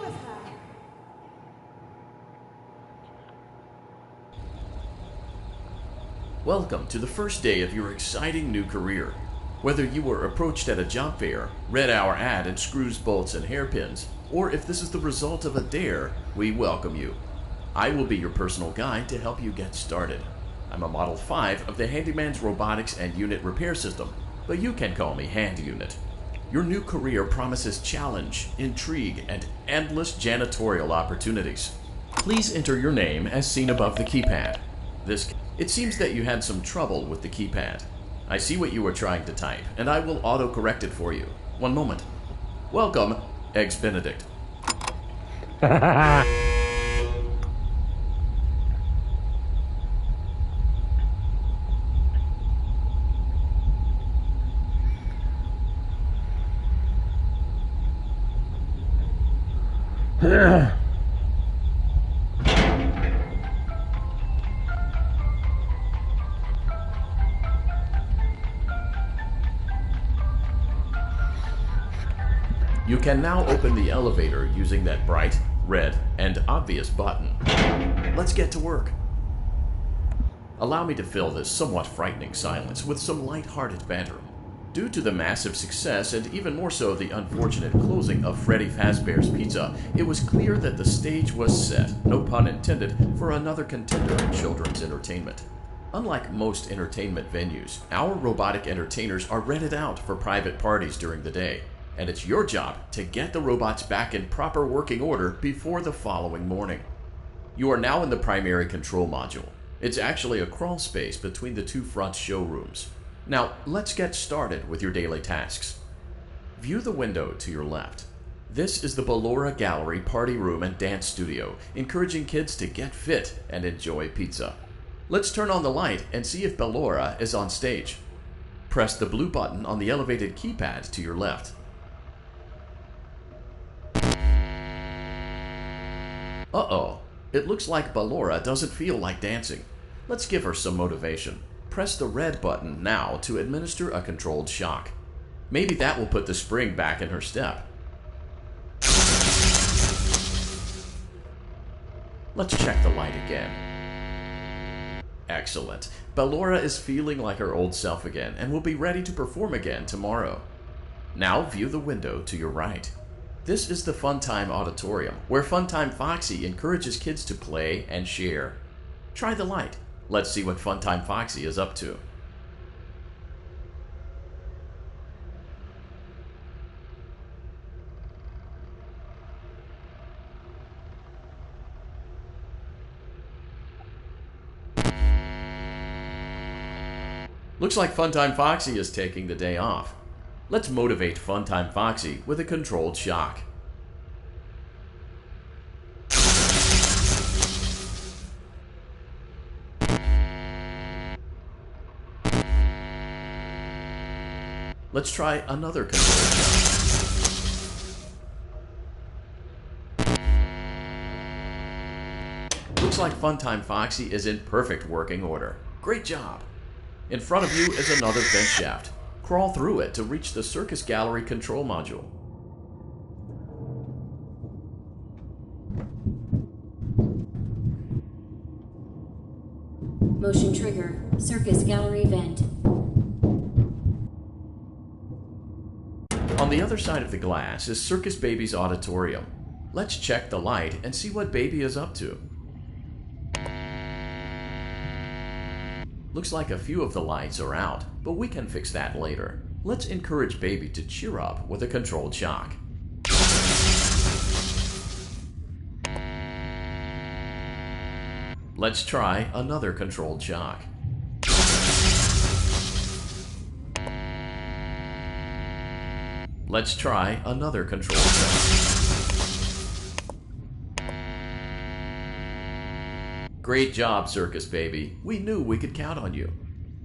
with her. Welcome to the first day of your exciting new career. Whether you were approached at a job fair, read our ad in screws, bolts, and hairpins, or if this is the result of a dare, we welcome you. I will be your personal guide to help you get started. I'm a Model 5 of the Handyman's Robotics and Unit Repair System, but you can call me Hand Unit. Your new career promises challenge, intrigue, and endless janitorial opportunities. Please enter your name as seen above the keypad. It seems that you had some trouble with the keypad. I see what you were trying to type, and I will auto-correct it for you. One moment. Welcome, Eggs Benedict. You can now open the elevator using that bright, red, and obvious button. Let's get to work. Allow me to fill this somewhat frightening silence with some light-hearted banter. Due to the massive success, and even more so the unfortunate closing of Freddy Fazbear's Pizza, it was clear that the stage was set, no pun intended, for another contender in children's entertainment. Unlike most entertainment venues, our robotic entertainers are rented out for private parties during the day. And it's your job to get the robots back in proper working order before the following morning. You are now in the primary control module. It's actually a crawl space between the two front showrooms. Now, let's get started with your daily tasks. View the window to your left. This is the Ballora Gallery Party Room and Dance Studio, encouraging kids to get fit and enjoy pizza. Let's turn on the light and see if Ballora is on stage. Press the blue button on the elevated keypad to your left. Uh-oh, it looks like Ballora doesn't feel like dancing. Let's give her some motivation. Press the red button now to administer a controlled shock. Maybe that will put the spring back in her step. Let's check the light again. Excellent. Ballora is feeling like her old self again and will be ready to perform again tomorrow. Now view the window to your right. This is the Funtime Auditorium, where Funtime Foxy encourages kids to play and share. Try the light. Let's see what Funtime Foxy is up to. Looks like Funtime Foxy is taking the day off. Let's motivate Funtime Foxy with a controlled shock. Let's try another controlled shock. Looks like Funtime Foxy is in perfect working order. Great job! In front of you is another vent shaft. Crawl through it to reach the Circus Gallery control module. Motion trigger. Circus Gallery vent. On the other side of the glass is Circus Baby's auditorium. Let's check the light and see what Baby is up to. Looks like a few of the lights are out, but we can fix that later. Let's encourage Baby to cheer up with a controlled shock. Let's try another controlled shock. Let's try another controlled shock. Great job, Circus Baby. We knew we could count on you.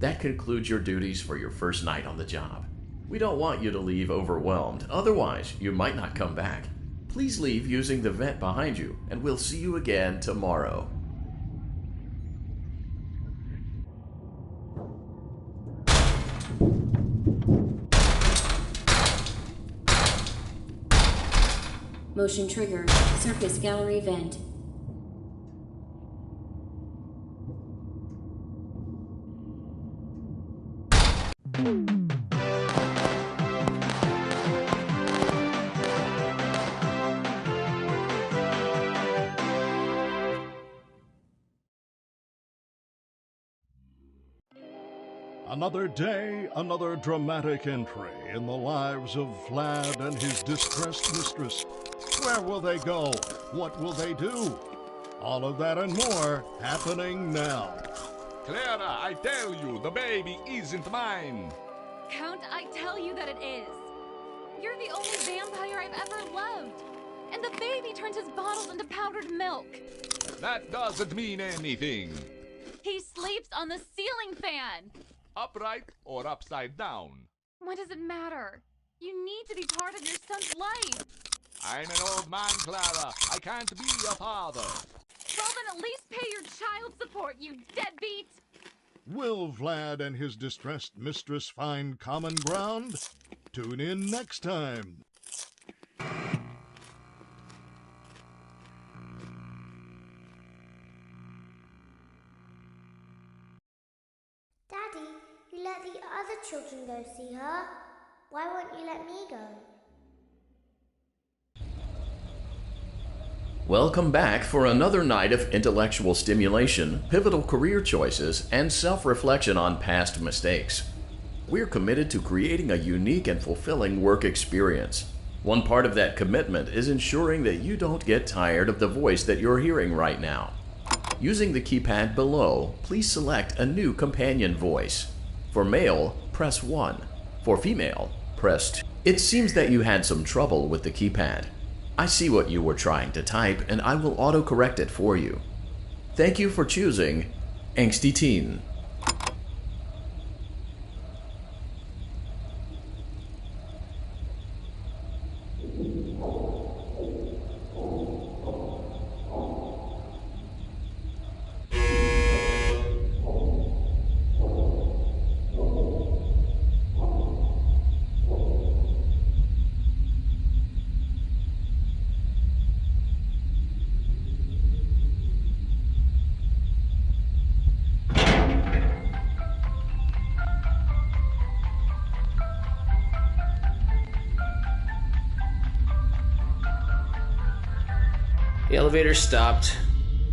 That concludes your duties for your first night on the job. We don't want you to leave overwhelmed, otherwise you might not come back. Please leave using the vent behind you, and we'll see you again tomorrow. Motion trigger. Circus gallery vent. Another day, another dramatic entry in the lives of Vlad and his distressed mistress. Where will they go? What will they do? All of that and more happening now. Clara, I tell you, the baby isn't mine. Count, I tell you that it is. You're the only vampire I've ever loved. And the baby turns his bottles into powdered milk. That doesn't mean anything. He sleeps on the ceiling fan. Upright or upside down? What does it matter? You need to be part of your son's life. I'm an old man, Clara. I can't be a father. Well, then at least pay your child support, you deadbeat! Will Vlad and his distressed mistress find common ground? Tune in next time. Daddy, you let the other children go see her. Why won't you let me go? Welcome back for another night of intellectual stimulation, pivotal career choices, and self-reflection on past mistakes. We're committed to creating a unique and fulfilling work experience. One part of that commitment is ensuring that you don't get tired of the voice that you're hearing right now. Using the keypad below, please select a new companion voice. For male, press 1. For female, press 2. It seems that you had some trouble with the keypad. I see what you were trying to type, and I will autocorrect it for you. Thank you for choosing Angsty Teen. The elevator stopped.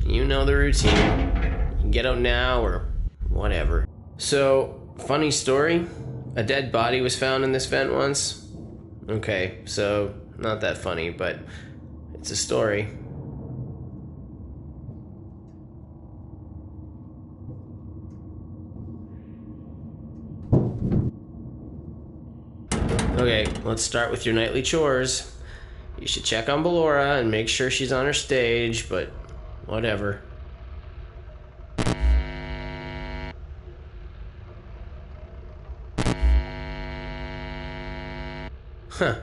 You know the routine. You can get out now or whatever. So, funny story. A dead body was found in this vent once. Okay, so not that funny, but it's a story. Okay, let's start with your nightly chores. You should check on Ballora and make sure she's on her stage, but whatever. Huh.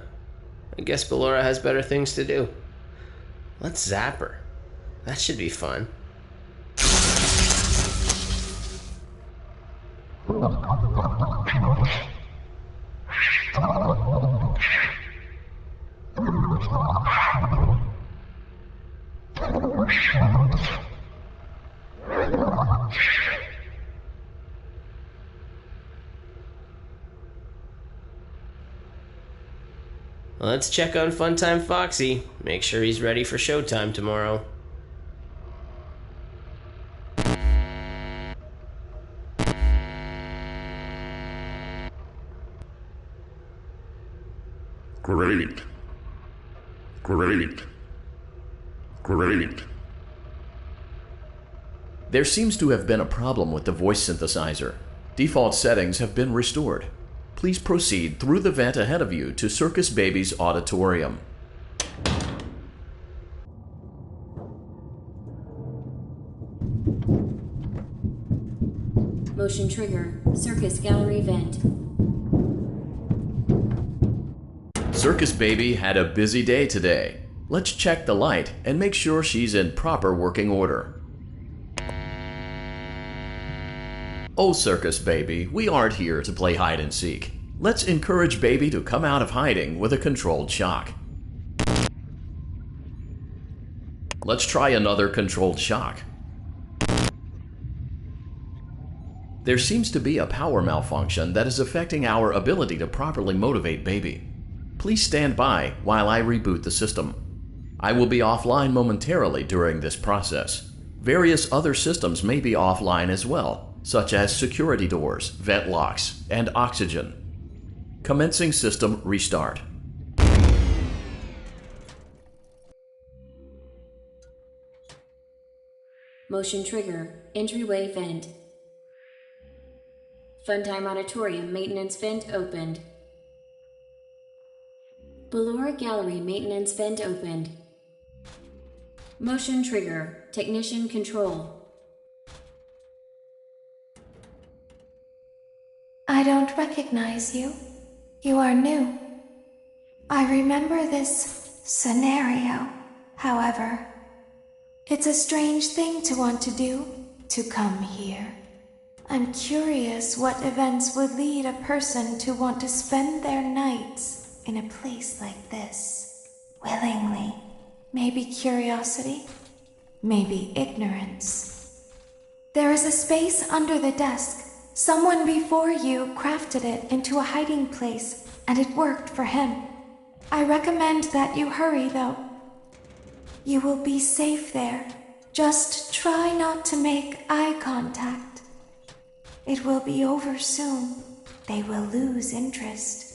I guess Ballora has better things to do. Let's zap her. That should be fun. Let's check on Funtime Foxy. Make sure he's ready for showtime tomorrow. Great. Great. Great. There seems to have been a problem with the voice synthesizer. Default settings have been restored. Please proceed through the vent ahead of you to Circus Baby's auditorium. Motion trigger. Circus gallery vent. Circus Baby had a busy day today. Let's check the light and make sure she's in proper working order. Oh, Circus Baby, we aren't here to play hide and seek. Let's encourage Baby to come out of hiding with a controlled shock. Let's try another controlled shock. There seems to be a power malfunction that is affecting our ability to properly motivate baby. Please stand by while I reboot the system. I will be offline momentarily during this process. Various other systems may be offline as well, such as security doors, vent locks, and oxygen. Commencing system restart. Motion trigger, entryway vent. Funtime Auditorium maintenance vent opened. Ballora Gallery maintenance vent opened. Motion trigger, technician control. I don't recognize you. You are new. I remember this scenario, however. It's a strange thing to want to do, to come here. I'm curious what events would lead a person to want to spend their nights in a place like this. Willingly. Maybe curiosity, maybe ignorance. There is a space under the desk. Someone before you crafted it into a hiding place, and it worked for him. I recommend that you hurry, though. You will be safe there. Just try not to make eye contact. It will be over soon. They will lose interest.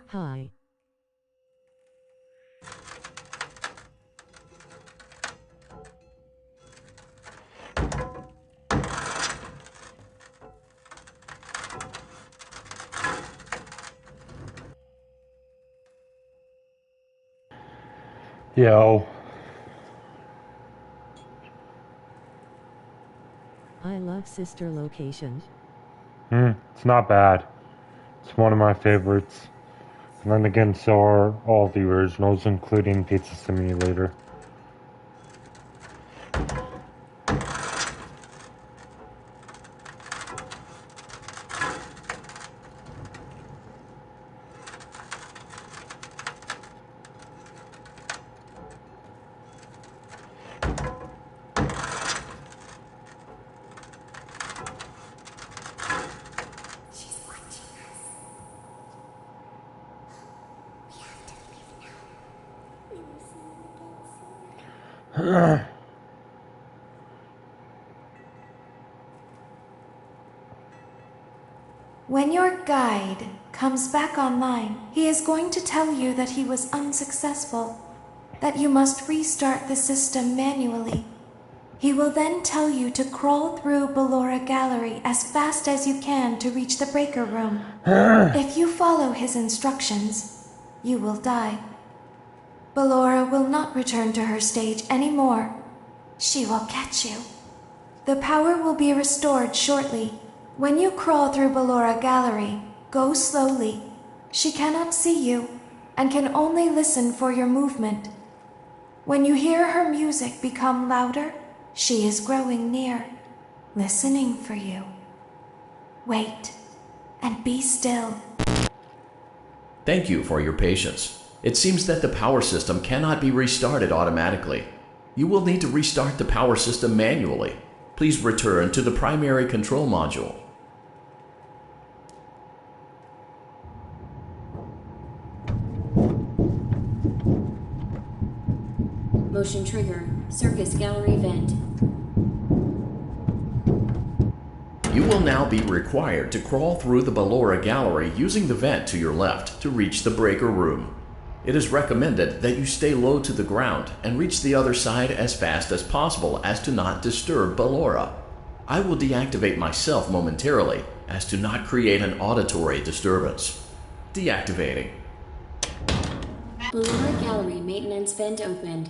Hi. Yo. I love sister location. It's not bad. It's one of my favorites. And then again, so are all the originals, including Pizza Simulator. When your guide comes back online, he is going to tell you that he was unsuccessful, that you must restart the system manually. He will then tell you to crawl through Ballora Gallery as fast as you can to reach the breaker room. If you follow his instructions, you will die. Ballora will not return to her stage anymore. She will catch you. The power will be restored shortly. When you crawl through Ballora Gallery, go slowly. She cannot see you and can only listen for your movement. When you hear her music become louder, she is growing near, listening for you. Wait and be still. Thank you for your patience. It seems that the power system cannot be restarted automatically. You will need to restart the power system manually. Please return to the primary control module. Motion trigger. Circus gallery vent. You will now be required to crawl through the Ballora gallery using the vent to your left to reach the breaker room. It is recommended that you stay low to the ground and reach the other side as fast as possible as to not disturb Ballora. I will deactivate myself momentarily as to not create an auditory disturbance. Deactivating. Ballora gallery maintenance vent opened.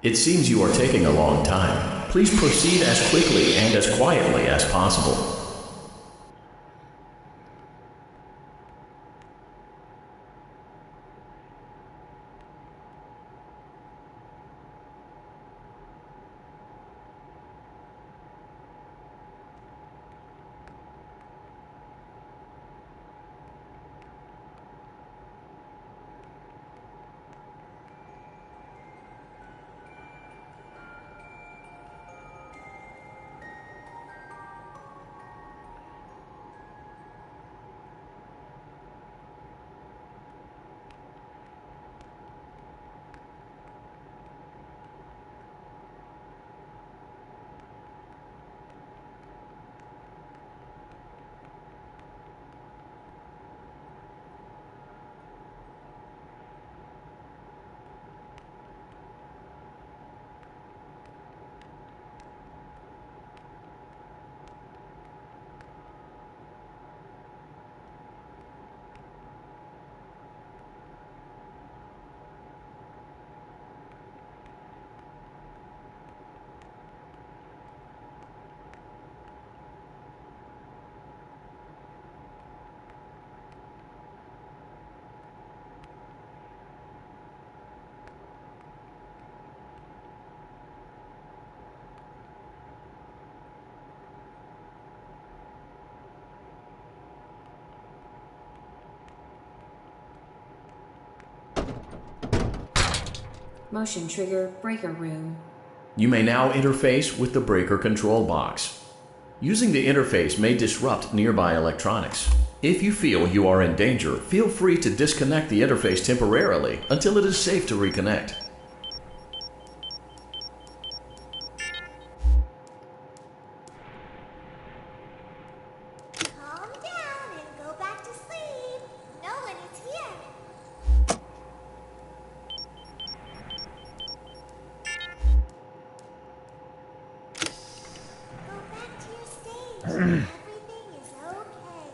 It seems you are taking a long time. Please proceed as quickly and as quietly as possible. Motion trigger breaker room. You may now interface with the breaker control box. Using the interface may disrupt nearby electronics. If you feel you are in danger, feel free to disconnect the interface temporarily until it is safe to reconnect. Calm down and go back to sleep. No one is here. Go back to your stage. Everything is okay.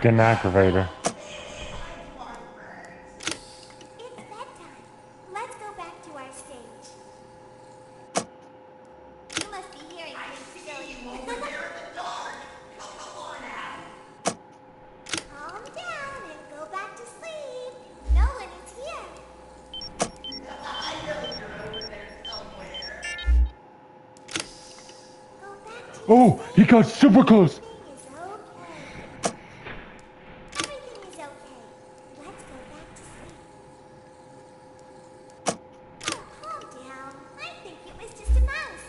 getting aggravated. It's bedtime. Let's go back to our stage. You must be hearing things, silly. Calm down and go back to sleep. No one is here. Go back to Oh, he got super close. everything is okay. Let's go back to sleep. Oh, calm down. I think it was just a mouse.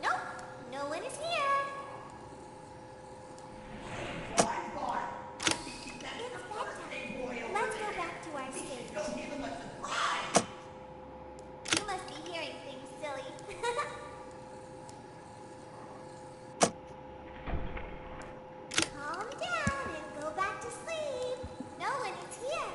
Nope, no one is here. It's bedtime. Let's go back to our stage. You must be hearing things, silly. Calm down and go back to sleep. No one is here.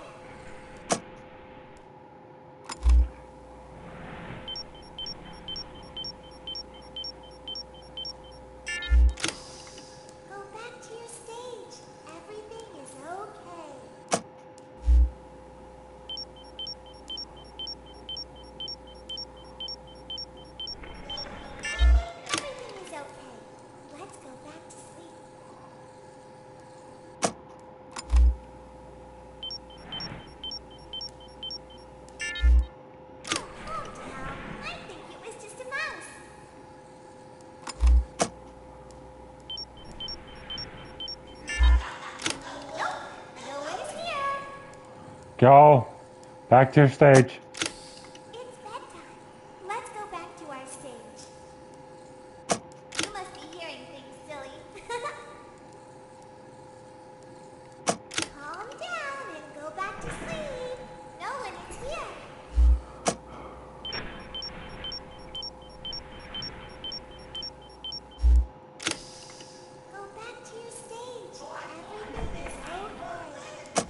Go back to your stage. Everything is okay. Everything is okay. Let's go back to sleep. Oh, calm down. I think it was just a mouse. Nope, no one is here. Go. Back to your stage. It's bedtime. Let's go back to our stage. You must be hearing things, silly. Calm down and go back to sleep. No one is here. Go back to your stage. Everything is okay.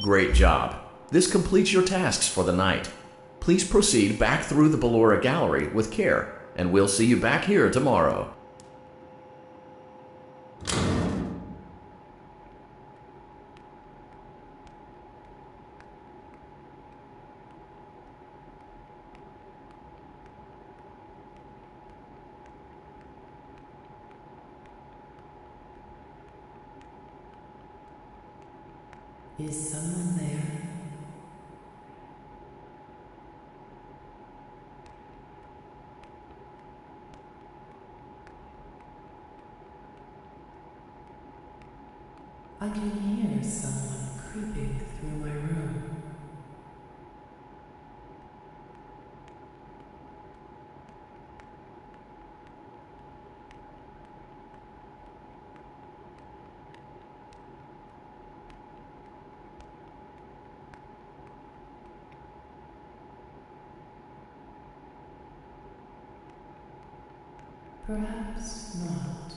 Great job. This completes your tasks for the night. Please proceed back through the Ballora Gallery with care, and we'll see you back here tomorrow. Is someone there? I can hear someone creeping through my room. Perhaps not.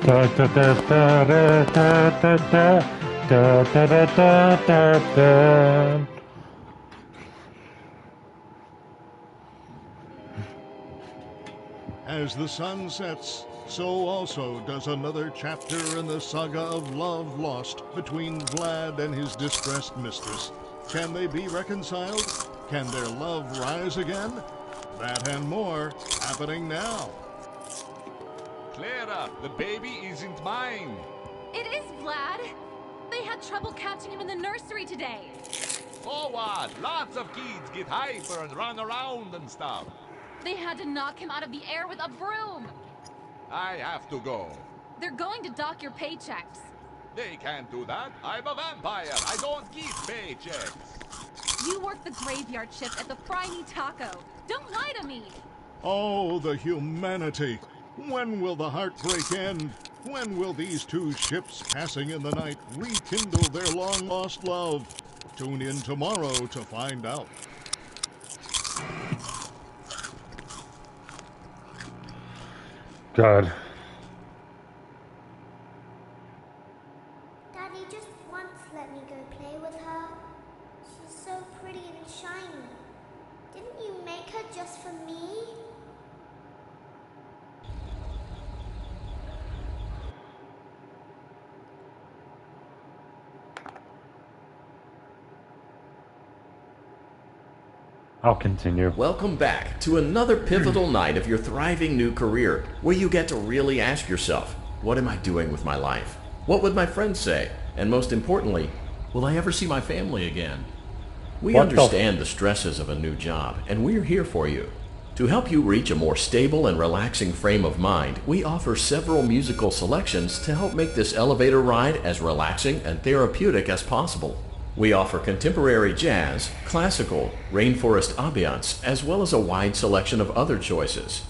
Da da da da da da da da da da da da da. As the sun sets, so also does another chapter in the saga of love lost between Vlad and his distressed mistress. Can they be reconciled? Can their love rise again? That and more happening now. Clara, the baby isn't mine. It is Vlad. They had trouble catching him in the nursery today. Oh what? Lots of kids get hyper and run around and stuff. They had to knock him out of the air with a broom. I have to go. They're going to dock your paychecks. They can't do that. I'm a vampire. I don't get paychecks. You work the graveyard shift at the Fry Me Taco. Don't lie to me. Oh, the humanity! When will the heartbreak end? When will these two ships passing in the night rekindle their long-lost love? Tune in tomorrow to find out. Good. Daddy just once let me go play with her. She's so pretty and shiny. Didn't you make her just for me? I'll continue. Welcome back to another pivotal night of your thriving new career, where you get to really ask yourself, what am I doing with my life? What would my friends say? And most importantly, will I ever see my family again? We understand the stresses of a new job, and we're here for you. To help you reach a more stable and relaxing frame of mind, we offer several musical selections to help make this elevator ride as relaxing and therapeutic as possible. We offer contemporary jazz, classical, rainforest ambiance, as well as a wide selection of other choices.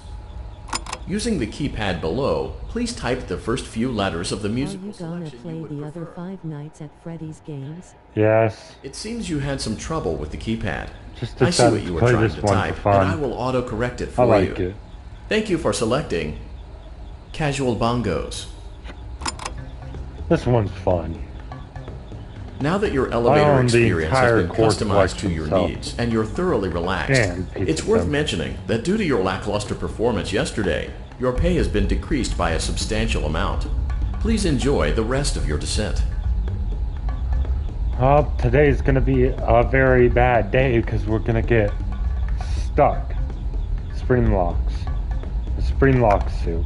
Using the keypad below, please type the first few letters of the musical selection you would prefer. Are you gonna play the other 5 nights at Freddy's games? Yes. It seems you had some trouble with the keypad. Just I see what you were play trying this to one type, for fun. and I will auto-correct it for I like you. it. Thank you for selecting Casual Bongos. This one's fun. Now that your elevator experience has been customized to your so. needs and you're thoroughly relaxed, it's worth mentioning that due to your lackluster performance yesterday, your pay has been decreased by a substantial amount. Please enjoy the rest of your descent. Today's gonna be a very bad day because we're gonna get stuck. Spring locks. The spring lock suit.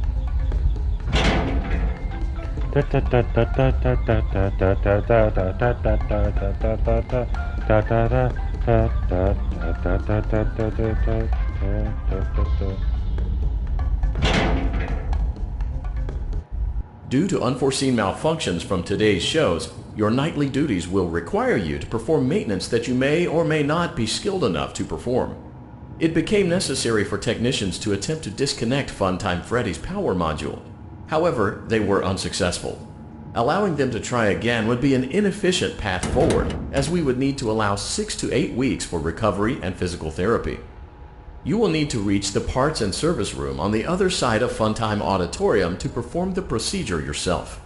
Due to unforeseen malfunctions from today's shows, your nightly duties will require you to perform maintenance that you may or may not be skilled enough to perform. It became necessary for technicians to attempt to disconnect Funtime Freddy's power module. However, they were unsuccessful. Allowing them to try again would be an inefficient path forward, as we would need to allow 6 to 8 weeks for recovery and physical therapy. You will need to reach the parts and service room on the other side of Funtime Auditorium to perform the procedure yourself.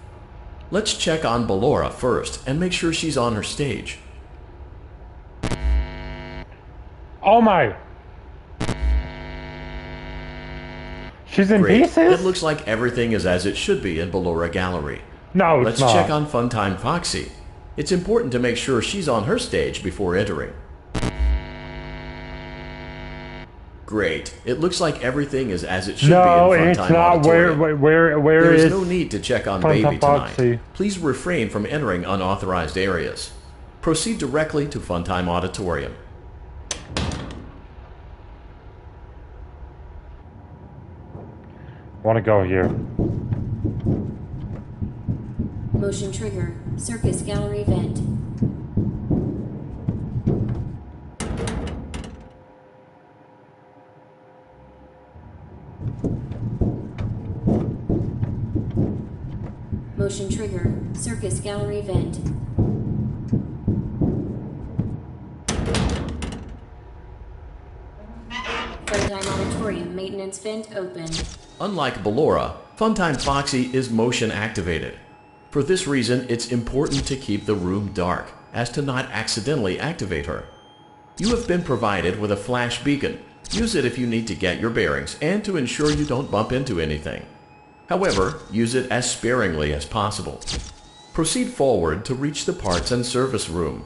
Let's check on Ballora first and make sure she's on her stage. Oh my! She's in pieces? It looks like everything is as it should be in Ballora Gallery. No, Let's it's not. check on Funtime Foxy. It's important to make sure she's on her stage before entering. Great. It looks like everything is as it should be in Funtime it's not. Auditorium. Where There is is no need to check on Funtime Baby tonight. Foxy? Please refrain from entering unauthorized areas. Proceed directly to Funtime Auditorium. Want to go here? Motion trigger. Circus gallery vent. Motion trigger. Circus gallery vent. Funtime Auditorium maintenance vent open. Unlike Ballora, Funtime Foxy is motion activated. For this reason, it's important to keep the room dark, as to not accidentally activate her. You have been provided with a flash beacon. Use it if you need to get your bearings and to ensure you don't bump into anything. However, use it as sparingly as possible. Proceed forward to reach the parts and service room.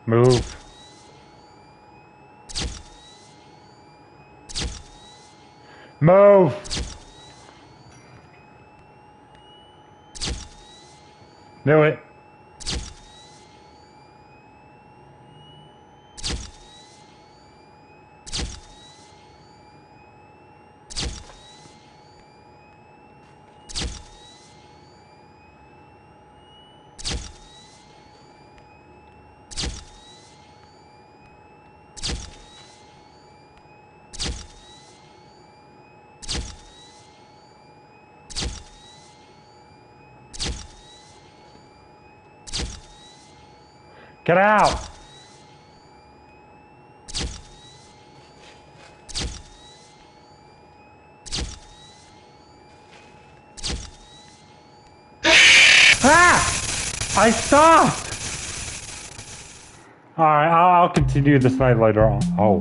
Move. Move! Knew it. Get out! Ah! I stopped! Alright, I'll continue this night later on. Oh.